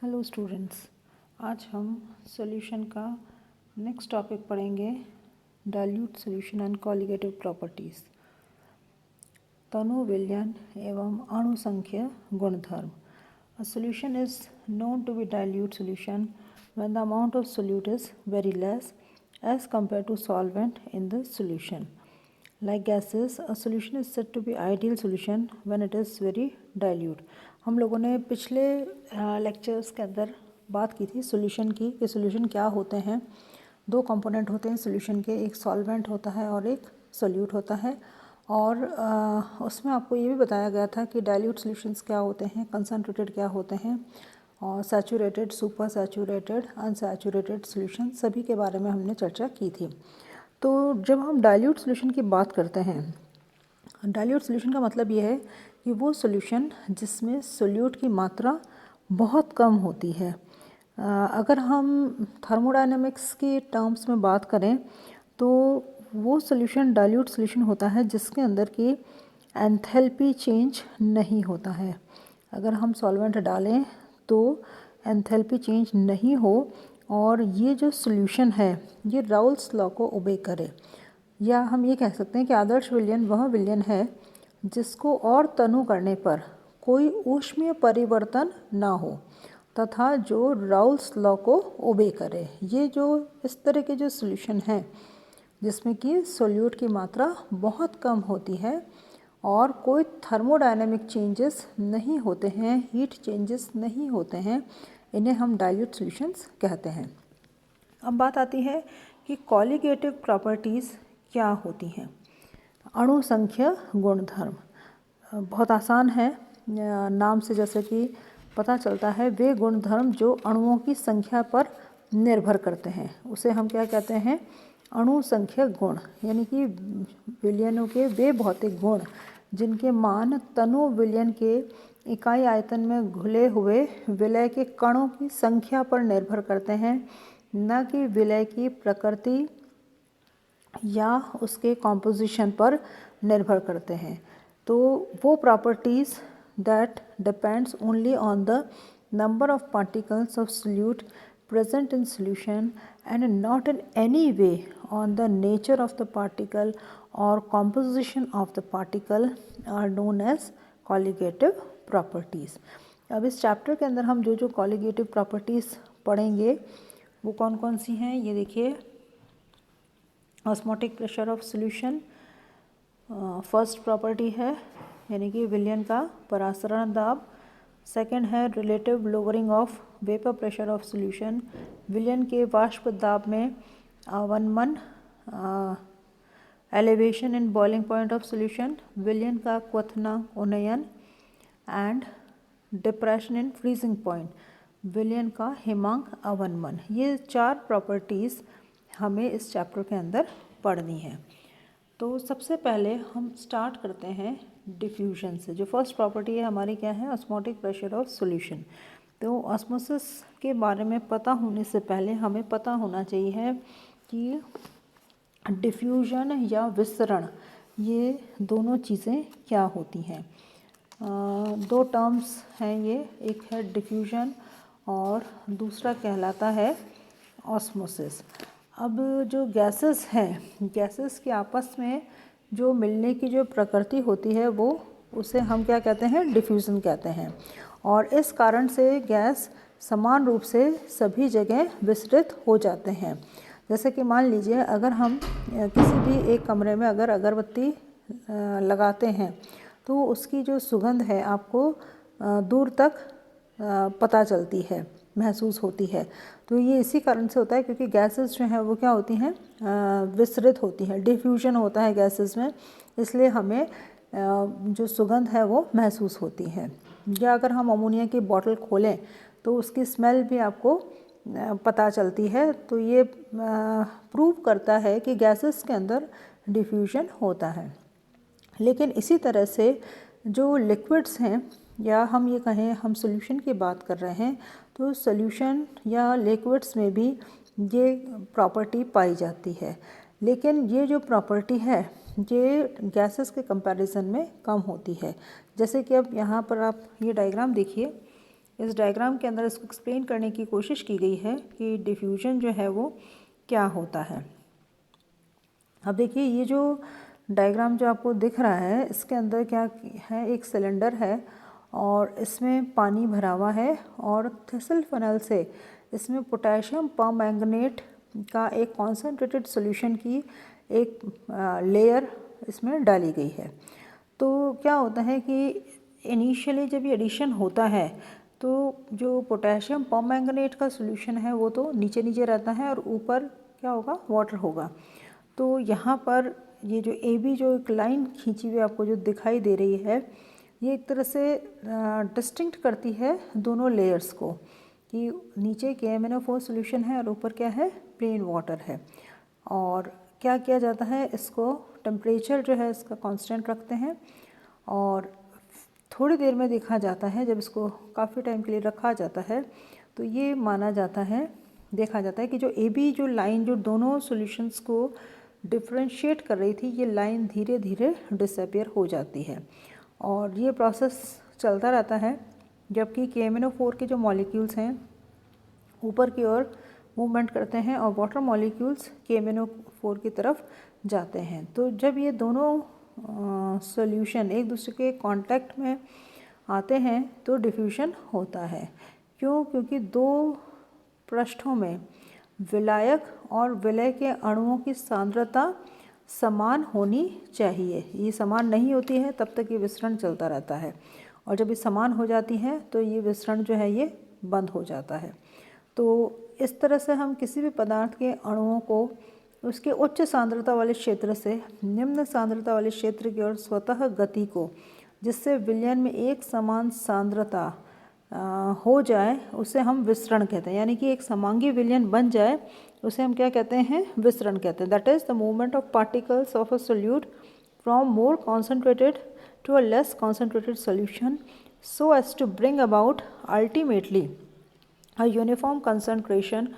Hello students, आज हम solution का नेक्स्ट टॉपिक पढ़ेंगे, dilute solution and colligative properties. तनु विलयन एवं अणु संख्य गुणधर्म। A solution is known to be dilute solution when the amount of solute is very less as compare to solvent in the solution. Like gases, a solution is said to be ideal solution when it is very dilute। हम लोगों ने पिछले lectures के अंदर बात की थी solution की, कि सॉल्यूशन क्या होते हैं। दो कंपोनेंट होते हैं सॉल्यूशन के, एक सॉल्वेंट होता है और एक सोल्यूट होता है। और उसमें आपको ये भी बताया गया था कि डाइल्यूट सॉल्यूशंस क्या होते हैं, कंसनट्रेटेड क्या होते हैं, और saturated, super saturated, unsaturated solution, सभी के बारे में हमने चर्चा की थी। तो जब हम डाइल्यूट सॉल्यूशन की बात करते हैं, डाइल्यूट सॉल्यूशन का मतलब ये है कि वो सॉल्यूशन जिसमें सोल्यूट की मात्रा बहुत कम होती है। अगर हम थर्मोडायनामिक्स की टर्म्स में बात करें तो वो सॉल्यूशन डाइल्यूट सॉल्यूशन होता है जिसके अंदर की एंथैल्पी चेंज नहीं होता है। अगर हम सॉल्वेंट डालें तो एंथैल्पी चेंज नहीं हो, और ये जो सॉल्यूशन है ये राउल्स लॉ को ओबे करे, या हम ये कह सकते हैं कि आदर्श विलयन वह विलयन है जिसको और तनु करने पर कोई ऊष्मीय परिवर्तन ना हो तथा जो राउल्स लॉ को ओबे करे। ये जो इस तरह के जो सॉल्यूशन हैं जिसमें कि सोल्यूट की मात्रा बहुत कम होती है और कोई थर्मोडायनेमिक चेंजेस नहीं होते हैं, हीट चेंजेस नहीं होते हैं, इन्हें हम डाइल्यूट सॉल्यूशंस कहते हैं। अब बात आती है कि कॉलिगेटिव प्रॉपर्टीज़ क्या होती हैं। अणु संख्य गुणधर्म बहुत आसान है, नाम से जैसे कि पता चलता है, वे गुणधर्म जो अणुओं की संख्या पर निर्भर करते हैं उसे हम क्या कहते हैं, अणु संख्य गुण। यानी कि विलयनों के वे भौतिक गुण जिनके मान तनु विलयन के इकाई आयतन में घुले हुए विलय के कणों की संख्या पर निर्भर करते हैं, न कि विलय की प्रकृति या उसके कॉम्पोजिशन पर निर्भर करते हैं। तो वो properties that depends only on the number of particles of solute present in solution and not in any way on the nature of the particle or composition of the particle are known as colligative properties। अब इस chapter के अंदर हम जो जो colligative properties पढ़ेंगे वो कौन कौन सी हैं, ये देखिए। Osmotic pressure of solution first property है, यानी कि विलयन का परासरण दाब। सेकंड है relative lowering of vapour pressure of solution, विलयन के वाष्प दाब में अवनमन, elevation in boiling point of solution, विलयन का क्वथना उन्नयन, and depression in freezing point, विलयन का हिमांक अवनमन। ये चार प्रॉपर्टीज़ हमें इस चैप्टर के अंदर पढ़नी है। तो सबसे पहले हम स्टार्ट करते हैं डिफ्यूजन से। जो फर्स्ट प्रॉपर्टी है हमारी क्या है, ऑस्मोटिक प्रेशर ऑफ सॉल्यूशन। तो ऑस्मोसिस के बारे में पता होने से पहले हमें पता होना चाहिए कि डिफ्यूजन या विसरण, ये दोनों चीज़ें क्या होती हैं। दो टर्म्स हैं ये, एक है डिफ्यूजन और दूसरा कहलाता है ऑस्मोसिस। अब जो गैसेस हैं, गैसेस के आपस में जो मिलने की जो प्रकृति होती है वो उसे हम क्या कहते हैं, डिफ्यूज़न कहते हैं। और इस कारण से गैस समान रूप से सभी जगह विसरित हो जाते हैं। जैसे कि मान लीजिए अगर हम किसी भी एक कमरे में अगर अगरबत्ती लगाते हैं तो उसकी जो सुगंध है आपको दूर तक पता चलती है, महसूस होती है। तो ये इसी कारण से होता है क्योंकि गैसेस जो हैं वो क्या होती हैं, विसरित होती हैं, डिफ्यूजन होता है गैसेस में, इसलिए हमें जो सुगंध है वो महसूस होती है। या अगर हम अमोनिया की बोतल खोलें तो उसकी स्मेल भी आपको पता चलती है। तो ये प्रूव करता है कि गैसेस के अंदर डिफ्यूजन होता है। लेकिन इसी तरह से जो लिक्विड्स हैं, या हम ये कहें हम सॉल्यूशन की बात कर रहे हैं, तो सॉल्यूशन या लिक्विड्स में भी ये प्रॉपर्टी पाई जाती है। लेकिन ये जो प्रॉपर्टी है ये गैसेस के कंपैरिजन में कम होती है। जैसे कि अब यहाँ पर आप ये डायग्राम देखिए, इस डायग्राम के अंदर इसको एक्सप्लेन करने की कोशिश की गई है कि डिफ्यूजन जो है वो क्या होता है। अब देखिए ये जो डायग्राम जो आपको दिख रहा है इसके अंदर क्या है, एक सिलेंडर है और इसमें पानी भरा हुआ है और थिसल फनल से इसमें पोटेशियम परमैंगनेट का एक कॉन्सेंट्रेटेड सॉल्यूशन की एक लेयर इसमें डाली गई है। तो क्या होता है कि इनिशियली जब ये एडिशन होता है तो जो पोटेशियम परमैंगनेट का सॉल्यूशन है वो तो नीचे नीचे रहता है और ऊपर क्या होगा, वाटर होगा। तो यहाँ पर ये जो AB जो एक लाइन खींची हुई आपको जो दिखाई दे रही है, ये एक तरह से डिस्टिंक्ट करती है दोनों लेयर्स को कि नीचे KMnO4 सॉल्यूशन है और ऊपर क्या है, प्लेन वाटर है। और क्या किया जाता है, इसको टेम्परेचर जो है इसका कांस्टेंट रखते हैं और थोड़ी देर में देखा जाता है, जब इसको काफ़ी टाइम के लिए रखा जाता है तो ये माना जाता है, देखा जाता है कि जो AB जो लाइन जो दोनों सॉल्यूशंस को डिफ्रेंशिएट कर रही थी, ये लाइन धीरे धीरे डिसअपियर हो जाती है और ये प्रोसेस चलता रहता है। जबकि KMnO4 के जो मॉलिक्यूल्स हैं ऊपर की ओर मूवमेंट करते हैं और वाटर मॉलिक्यूल्स KMnO4 की तरफ जाते हैं। तो जब ये दोनों सॉल्यूशन एक दूसरे के कांटेक्ट में आते हैं तो डिफ्यूजन होता है। क्यों? क्योंकि दो पृष्ठों में विलायक और विलय के अणुओं की सांद्रता समान होनी चाहिए। ये समान नहीं होती है तब तक ये विसरण चलता रहता है और जब ये समान हो जाती है तो ये विसरण जो है ये बंद हो जाता है। तो इस तरह से हम किसी भी पदार्थ के अणुओं को उसके उच्च सांद्रता वाले क्षेत्र से निम्न सांद्रता वाले क्षेत्र की ओर स्वतः गति को, जिससे विलयन में एक समान सांद्रता हो जाए, उसे हम विसरण कहते हैं। यानी कि एक समांगी विलयन बन जाए उसे हम क्या कहते हैं, विसरण कहते हैं। That is the movement of particles of a solute from more concentrated to a less concentrated solution so as to bring about ultimately a uniform concentration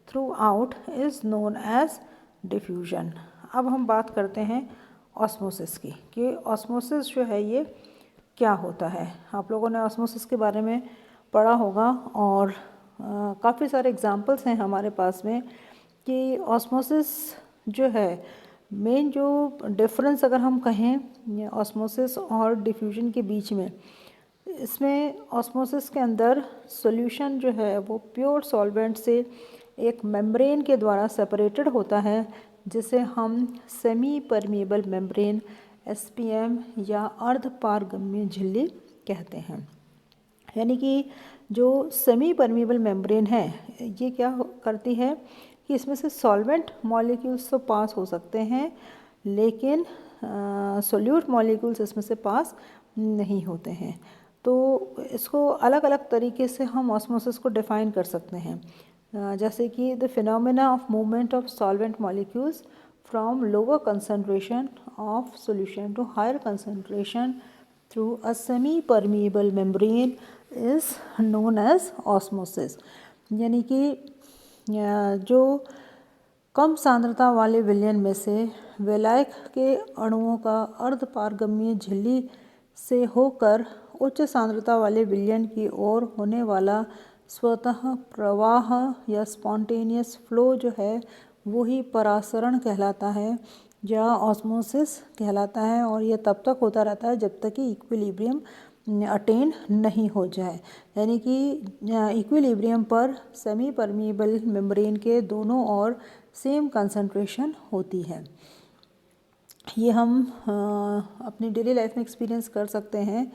throughout is known as diffusion। अब हम बात करते हैं osmosis की कि osmosis जो है ये क्या होता है। आप लोगों ने ऑस्मोसिस के बारे में पढ़ा होगा और काफ़ी सारे एग्जांपल्स हैं हमारे पास में कि ऑस्मोसिस जो है, मेन जो डिफरेंस अगर हम कहें ऑस्मोसिस और डिफ्यूजन के बीच में, इसमें ऑस्मोसिस के अंदर सॉल्यूशन जो है वो प्योर सॉल्वेंट से एक मेम्ब्रेन के द्वारा सेपरेटेड होता है, जिसे हम सेमी परमिएबल मेम्ब्रेन SPM या अर्धपारगम्य झिल्ली कहते हैं। यानी कि जो सेमी परमिएबल मेम्ब्रेन है ये क्या करती है कि इसमें से सॉल्वेंट मॉलिक्यूल्स तो पास हो सकते हैं लेकिन सोल्यूट मॉलिक्यूल्स इसमें से पास नहीं होते हैं। तो इसको अलग अलग तरीके से हम ऑस्मोसिस को डिफ़ाइन कर सकते हैं, जैसे कि the phenomena of movement of solvent molecules from lower concentration of solution to higher concentration through a semi permeable membrane is known as osmosis. यानी कि जो कम सांद्रता वाले विलयन में से विलायक के अणुओं का अर्धपारगम्य झिल्ली से होकर उच्च सांद्रता वाले विलयन की ओर होने वाला स्वतः प्रवाह या स्पॉन्टेनियस फ्लो जो है वो ही परासरण कहलाता है या ऑस्मोसिस कहलाता है। और यह तब तक होता रहता है जब तक कि इक्विलिब्रियम अटेन नहीं हो जाए। यानी कि इक्विलिब्रियम पर सेमी परमिएबल मेम्ब्रेन के दोनों ओर सेम कंसंट्रेशन होती है। ये हम अपनी डेली लाइफ में एक्सपीरियंस कर सकते हैं।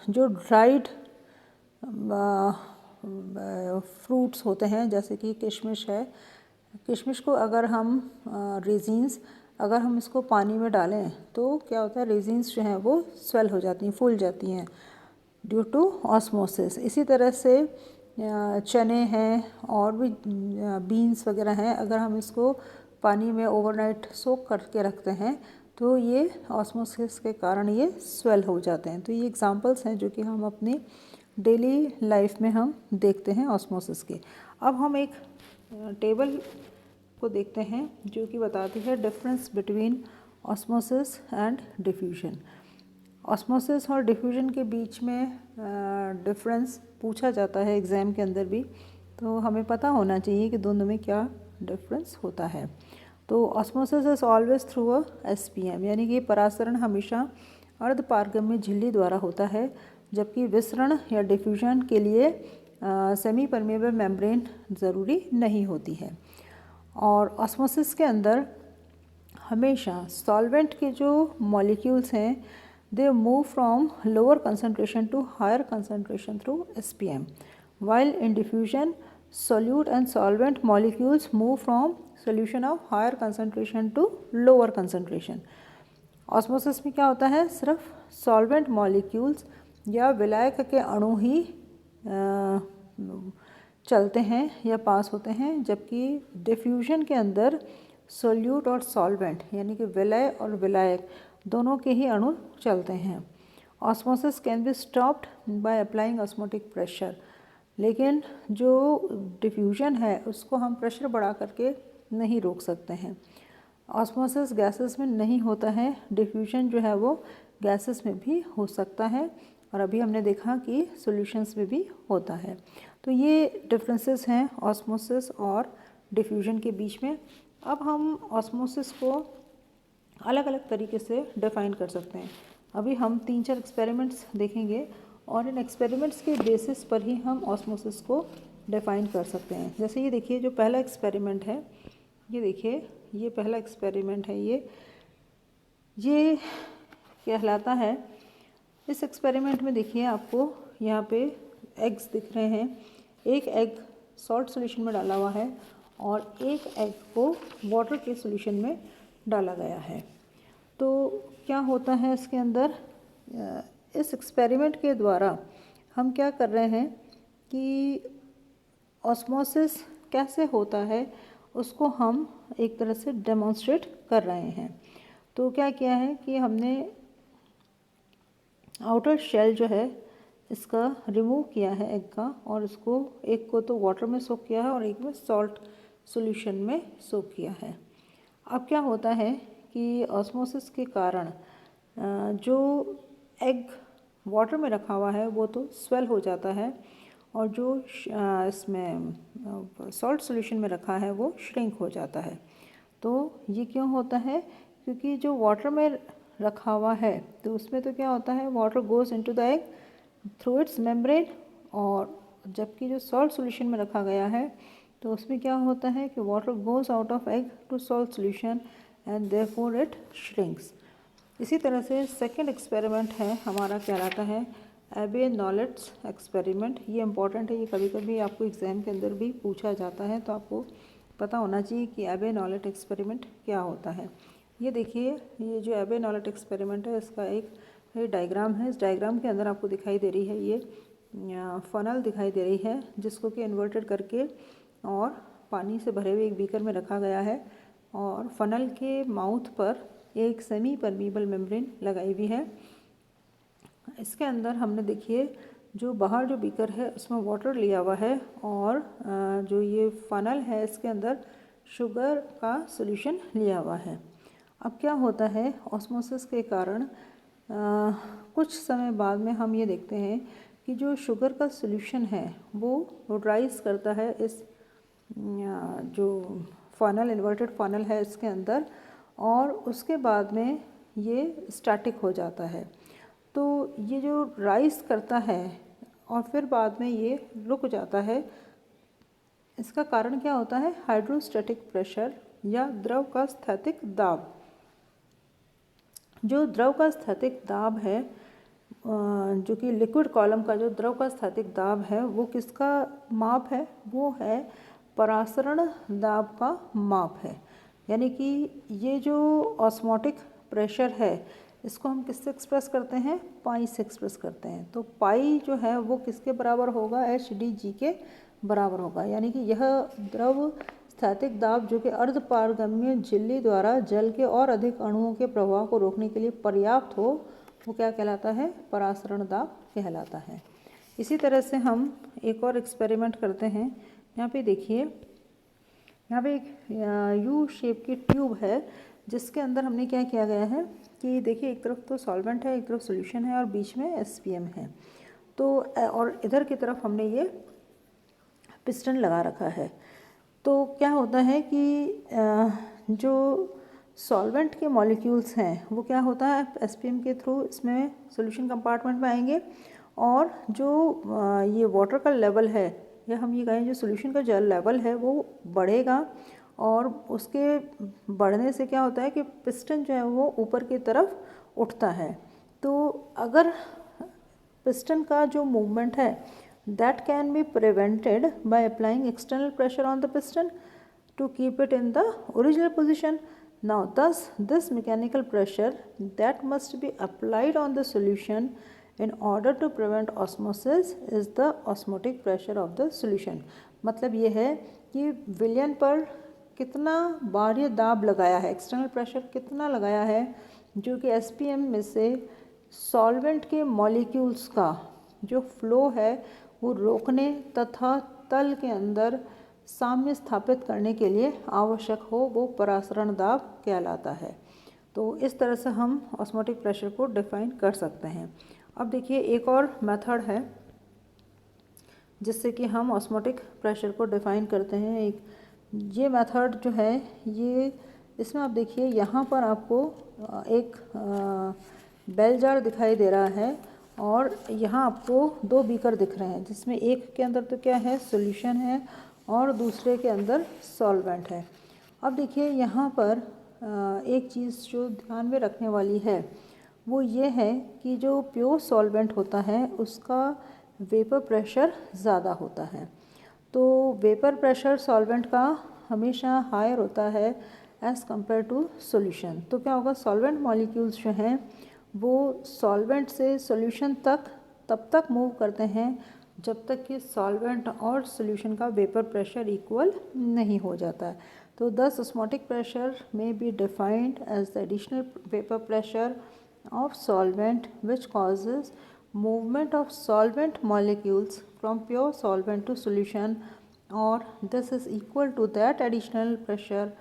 जो ड्राइड फ्रूट्स होते हैं जैसे कि किशमिश है, किशमिश को अगर हम रेजिन्स अगर हम इसको पानी में डालें तो क्या होता है, रेजिन्स जो हैं वो स्वेल हो जाती हैं, फूल जाती हैं ड्यू टू ऑस्मोसिस। इसी तरह से चने हैं और भी बीन्स वगैरह हैं, अगर हम इसको पानी में ओवरनाइट सोक करके रखते हैं तो ये ऑस्मोसिस के कारण ये स्वेल हो जाते हैं। तो ये एग्जांपल्स हैं जो कि हम अपनी डेली लाइफ में हम देखते हैं ऑस्मोसिस के। अब हम एक टेबल को देखते हैं जो कि बताती है difference between osmosis and diffusion. Osmosis और डिफ्यूजन के बीच में डिफरेंस पूछा जाता है एग्ज़ाम के अंदर भी, तो हमें पता होना चाहिए कि दोनों में क्या डिफरेंस होता है। तो osmosis is always through a SPM, यानी कि परासरण हमेशा अर्धपारगम्य झिल्ली द्वारा होता है, जबकि विसरण या डिफ्यूजन के लिए सेमी परमेबल मेम्ब्रेन ज़रूरी नहीं होती है। और ऑस्मोसिस के अंदर हमेशा सॉल्वेंट के जो मॉलिक्यूल्स हैं they move from lower concentration to higher concentration through SPM, while in diffusion solute and solvent molecules move from solution of higher concentration to lower concentration। Osmosis में क्या होता है, सिर्फ सॉल्वेंट मॉलिक्यूल्स या विलायक के अणु ही चलते हैं या पास होते हैं, जबकि डिफ्यूजन के अंदर सोल्यूट और सॉल्वेंट यानी कि विलय और विलायक दोनों के ही अणु चलते हैं। Osmosis can be stopped by applying osmotic pressure, लेकिन जो डिफ्यूजन है उसको हम प्रेशर बढ़ा करके नहीं रोक सकते हैं। ऑस्मोसिस गैसेस में नहीं होता है, डिफ्यूजन जो है वो गैसेस में भी हो सकता है, और अभी हमने देखा कि सॉल्यूशंस में भी होता है। तो ये डिफरेंसेस हैं ऑस्मोसिस और डिफ्यूजन के बीच में। अब हम ऑस्मोसिस को अलग अलग तरीके से डिफ़ाइन कर सकते हैं। अभी हम 3-4 एक्सपेरिमेंट्स देखेंगे और इन एक्सपेरिमेंट्स के बेसिस पर ही हम ऑस्मोसिस को डिफ़ाइन कर सकते हैं। जैसे ये देखिए, जो पहला एक्सपेरिमेंट है, ये देखिए, ये पहला एक्सपेरिमेंट है, ये कहलाता है, इस एक्सपेरिमेंट में देखिए आपको यहाँ पे एग्स दिख रहे हैं। एक एग सॉल्ट सॉल्यूशन में डाला हुआ है और एक एग को वाटर के सॉल्यूशन में डाला गया है। तो क्या होता है इसके अंदर, इस एक्सपेरिमेंट के द्वारा हम क्या कर रहे हैं कि ऑस्मोसिस कैसे होता है उसको हम एक तरह से डेमोन्स्ट्रेट कर रहे हैं। तो क्या किया है कि हमने आउटर शेल जो है इसका रिमूव किया है एग का, और इसको एक को तो वाटर में सोक किया है और एक में सॉल्ट सॉल्यूशन में सोक किया है। अब क्या होता है कि ऑस्मोसिस के कारण जो एग वाटर में रखा हुआ है वो तो स्वेल हो जाता है, और जो इसमें सॉल्ट सॉल्यूशन में रखा है वो श्रिंक हो जाता है। तो ये क्यों होता है, क्योंकि जो वाटर में रखा हुआ है तो उसमें तो क्या होता है, water goes into the egg through it's membrane, और जबकि जो सॉल्ट सॉल्यूशन में रखा गया है तो उसमें क्या होता है कि water goes out of egg to salt solution and therefore it shrinks. इसी तरह से सेकंड एक्सपेरिमेंट है हमारा, कहलाता है एबे-नॉलेट्स एक्सपेरिमेंट। ये इम्पॉर्टेंट है, ये कभी कभी आपको एग्ज़ाम के अंदर भी पूछा जाता है, तो आपको पता होना चाहिए कि एबे-नॉलेट एक्सपेरिमेंट क्या होता है। ये देखिए, ये जो एबे-नॉलेट एक्सपेरिमेंट है इसका एक डायग्राम है। इस डायग्राम के अंदर आपको दिखाई दे रही है ये फनल दिखाई दे रही है, जिसको कि इन्वर्टेड करके और पानी से भरे हुए एक बीकर में रखा गया है, और फनल के माउथ पर एक सेमी परमीबल मेम्ब्रेन लगाई हुई है। इसके अंदर हमने देखिए जो बाहर जो बीकर है उसमें वाटर लिया हुआ है, और जो ये फनल है इसके अंदर शुगर का सॉल्यूशन लिया हुआ है। अब क्या होता है, ऑस्मोसिस के कारण कुछ समय बाद में हम ये देखते हैं कि जो शुगर का सॉल्यूशन है वो राइज करता है इस जो फनल, इन्वर्टेड फनल है इसके अंदर, और उसके बाद में ये स्टैटिक हो जाता है। तो ये जो राइज करता है और फिर बाद में ये रुक जाता है, इसका कारण क्या होता है, हाइड्रोस्टैटिक प्रेशर या द्रव का स्थैतिक दाब। जो द्रव का स्थैतिक दाब है, जो कि लिक्विड कॉलम का जो द्रव का स्थैतिक दाब है वो किसका माप है, वो है परासरण दाब का माप है। यानी कि ये जो ऑस्मोटिक प्रेशर है इसको हम किससे एक्सप्रेस करते हैं, पाई से एक्सप्रेस करते हैं। तो पाई जो है वो किसके बराबर होगा, HDG के बराबर होगा। यानी कि यह द्रव स्थैतिक दाब जो कि अर्धपारगम्य झिल्ली द्वारा जल के और अधिक अणुओं के प्रवाह को रोकने के लिए पर्याप्त हो, वो क्या कहलाता है, परासरण दाब कहलाता है। इसी तरह से हम एक और एक्सपेरिमेंट करते हैं। यहाँ पे देखिए, यहाँ पे एक U शेप की ट्यूब है जिसके अंदर हमने क्या किया गया है, कि देखिए एक तरफ तो सॉल्वेंट है, एक तरफ सॉल्यूशन है और बीच में SPM है। तो और इधर की तरफ हमने ये पिस्टन लगा रखा है। तो क्या होता है कि जो सॉल्वेंट के मॉलिक्यूल्स हैं वो क्या होता है, SPM के थ्रू इसमें सॉल्यूशन कंपार्टमेंट में आएंगे, और जो ये वाटर का लेवल है, या हम ये कहें जो सॉल्यूशन का जो लेवल है वो बढ़ेगा, और उसके बढ़ने से क्या होता है कि पिस्टन जो है वो ऊपर की तरफ उठता है। तो अगर पिस्टन का जो मूवमेंट है that can be prevented by applying external pressure on the piston to keep it in the original position. Now thus this mechanical pressure that must be applied on the solution in order to prevent osmosis is the osmotic pressure of the solution. मतलब ये है कि विलयन पर कितना बाह्य दाब लगाया है, एक्सटर्नल प्रेशर कितना लगाया है, जो कि SPM में से सॉल्वेंट के मॉलिक्यूल्स का जो फ्लो है वो रोकने तथा तल के अंदर साम्य स्थापित करने के लिए आवश्यक हो, वो परासरण दाब कहलाता है। तो इस तरह से हम ऑस्मोटिक प्रेशर को डिफाइन कर सकते हैं। अब देखिए एक और मेथड है जिससे कि हम ऑस्मोटिक प्रेशर को डिफाइन करते हैं। एक ये मेथड जो है ये, इसमें आप देखिए यहाँ पर आपको एक बेल जार दिखाई दे रहा है, और यहाँ आपको 2 बीकर दिख रहे हैं, जिसमें एक के अंदर तो क्या है, सॉल्यूशन है, और दूसरे के अंदर सॉल्वेंट है। अब देखिए यहाँ पर एक चीज़ जो ध्यान में रखने वाली है वो ये है कि जो प्योर सॉल्वेंट होता है उसका वेपर प्रेशर ज़्यादा होता है। तो वेपर प्रेशर सॉल्वेंट का हमेशा हायर होता है एज़ कम्पेयर टू सॉल्यूशन। तो क्या होगा, सॉल्वेंट मॉलिक्यूल्स जो हैं वो सॉल्वेंट से सॉल्यूशन तक तब तक मूव करते हैं जब तक कि सॉल्वेंट और सॉल्यूशन का वेपर प्रेशर इक्वल नहीं हो जाता है। तो thus osmotic pressure may be defined as the additional vapour pressure of solvent which causes movement of solvent molecules from pure solvent to solution, or this is equal to that additional pressure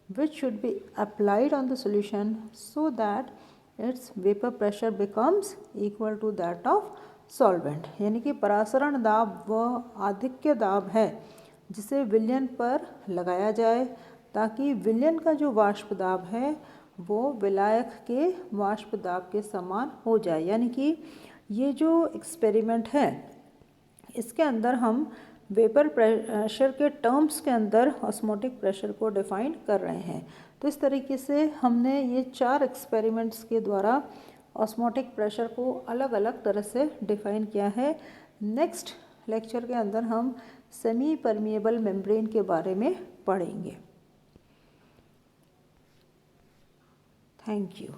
which should be applied on the solution so that its vapor pressure becomes equal to that of solvent। यानी कि परासरण दाब व आधिक्य दाब है जिसे विलयन पर लगाया जाए ताकि विलयन का जो वाष्प दाब है वो विलायक के वाष्प दाब के समान हो जाए। यानी कि ये जो एक्सपेरिमेंट है इसके अंदर हम वेपर प्रेशर के टर्म्स के अंदर ऑस्मोटिक प्रेशर को डिफाइन कर रहे हैं। तो इस तरीके से हमने ये 4 एक्सपेरिमेंट्स के द्वारा ऑस्मोटिक प्रेशर को अलग अलग तरह से डिफाइन किया है। नेक्स्ट लेक्चर के अंदर हम सेमी परमिएबल मेम्ब्रेन के बारे में पढ़ेंगे। Thank you.